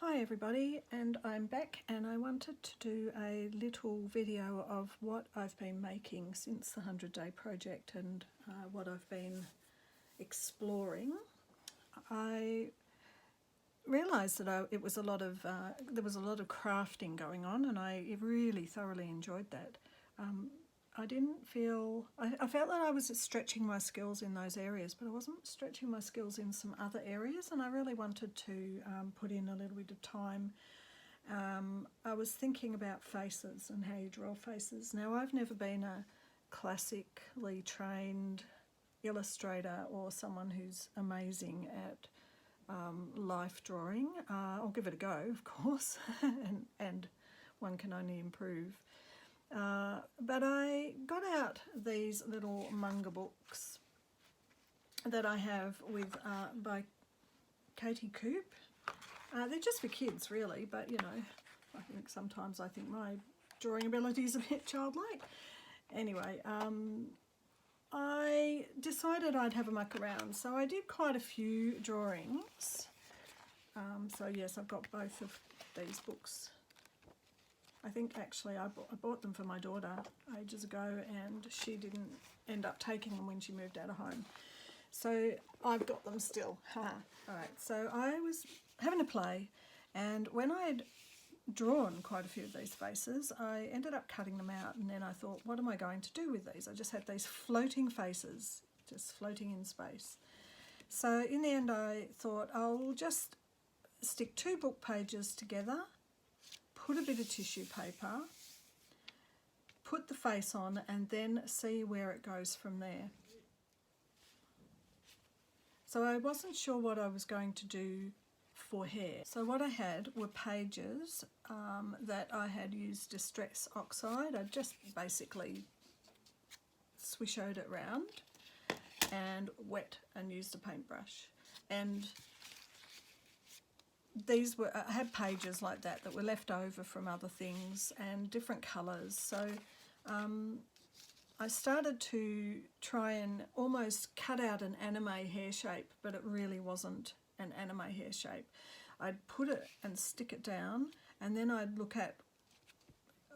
Hi everybody, and I'm back, and I wanted to do a little video of what I've been making since the 100-day project and what I've been exploring. I realised that it was a lot of there was a lot of crafting going on, and I really thoroughly enjoyed that. I felt that I was stretching my skills in those areas, but I wasn't stretching my skills in some other areas, and I really wanted to put in a little bit of time. I was thinking about faces and how you draw faces. Now, I've never been a classically trained illustrator or someone who's amazing at life drawing. I'll give it a go, of course, and one can only improve. But I got out these little manga books that I have by Katie Coop. They're just for kids, really, but you know, sometimes I think my drawing ability is a bit childlike. Anyway, I decided I'd have a muck around, so I did quite a few drawings. So yes, I've got both of these books. I think actually I bought them for my daughter ages ago, and she didn't end up taking them when she moved out of home. So I've got them still. Alright, so I was having a play, and when I'd drawn quite a few of these faces, I ended up cutting them out, and then I thought, what am I going to do with these? I just had these floating faces, just floating in space. So in the end I thought I'll just stick 2 book pages together, put a bit of tissue paper, put the face on, and then see where it goes from there. So I wasn't sure what I was going to do for hair. So what I had were pages that I had used Distress Oxide. I just basically swishoed it round and wet and used a paintbrush. And these were, I had pages like that were left over from other things and different colours. So I started to try and almost cut out an anime hair shape, but it really wasn't an anime hair shape. I'd put it and stick it down, and then I'd look at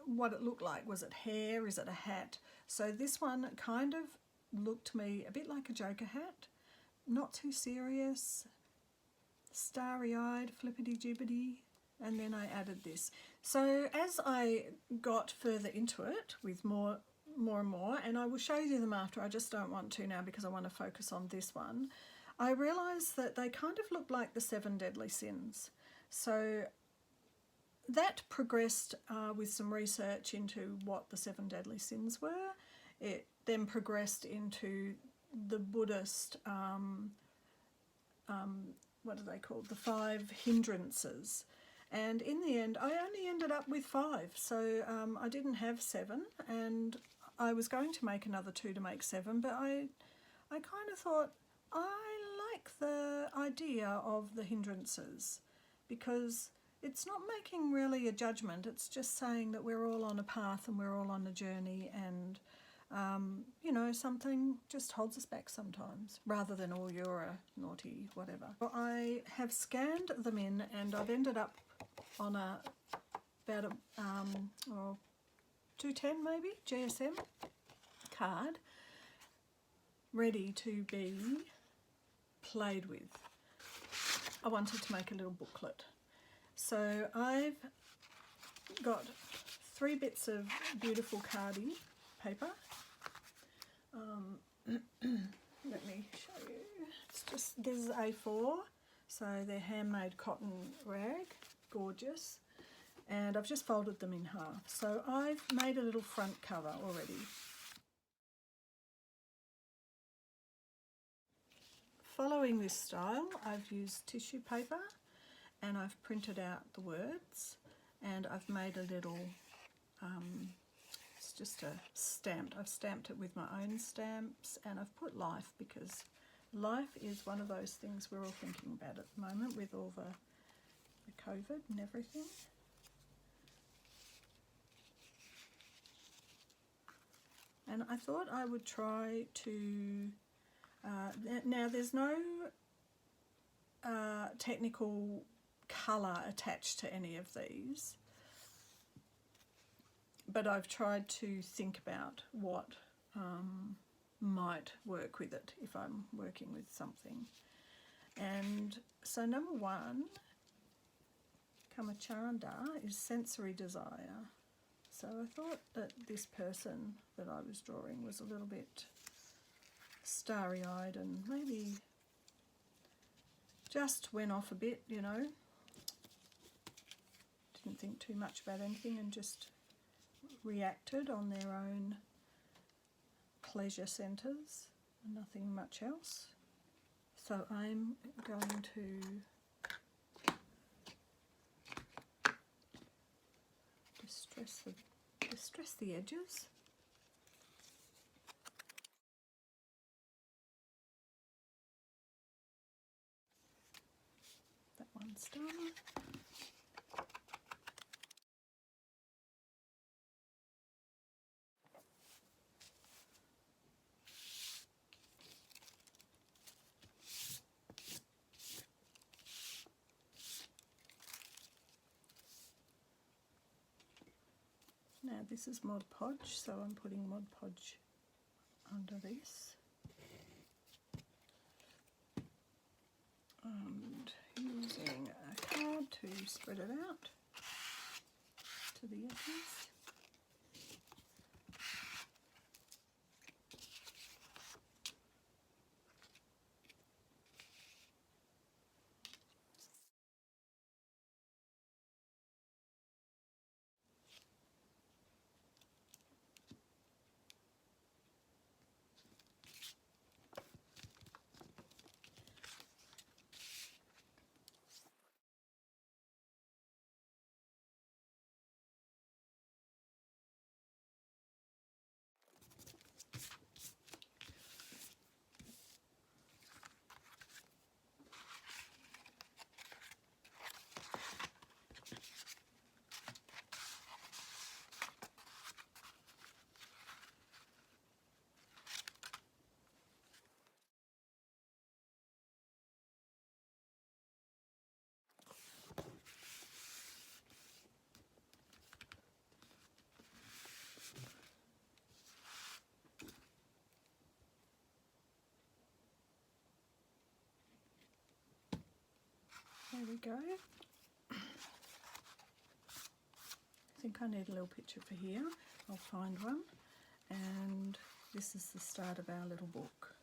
what it looked like. Was it hair? Is it a hat? So this one kind of looked to me a bit like a Joker hat, not too serious, starry-eyed, flippity-jibbity, and then I added this. So as I got further into it with more and more, and I will show you them after, I just don't want to now because I want to focus on this one, I realised that they kind of looked like the 7 deadly sins. So that progressed with some research into what the 7 deadly sins were. It then progressed into the Buddhist what are they called? The 5 hindrances. And in the end, I only ended up with 5. So I didn't have 7, and I was going to make another 2 to make 7, but I kind of thought, I like the idea of the hindrances because it's not making really a judgment. It's just saying that we're all on a path and we're all on a journey, and you know, something just holds us back sometimes, rather than, oh, you're a naughty whatever. Well, I have scanned them in, and I've ended up on about a 210 maybe GSM card, ready to be played with. I wanted to make a little booklet. So I've got 3 bits of beautiful Khadi paper. Let me show you. It's just, this is A4, so they're handmade cotton rag, gorgeous, and I've just folded them in half. So I've made a little front cover already. Following this style, I've used tissue paper and I've printed out the words, and I've made a little it's just a stamped. I've stamped it with my own stamps, and I've put life because life is one of those things we're all thinking about at the moment with all the COVID and everything. And I thought I would try to, now there's no technical colour attached to any of these, but I've tried to think about what might work with it if I'm working with something. And so number one, KAMACCHANDRA, is sensory desire. So I thought that this person that I was drawing was a little bit starry-eyed and maybe just went off a bit, you know. Didn't think too much about anything and just reacted on their own pleasure centres and nothing much else. So I'm going to distress the edges. That one's done. Now this is MODPODGE, so I'm putting MODPODGE under this. And using a card to spread it out to the edges. There we go. I think I need a little picture for here. I'll find one. And this is the start of our little book.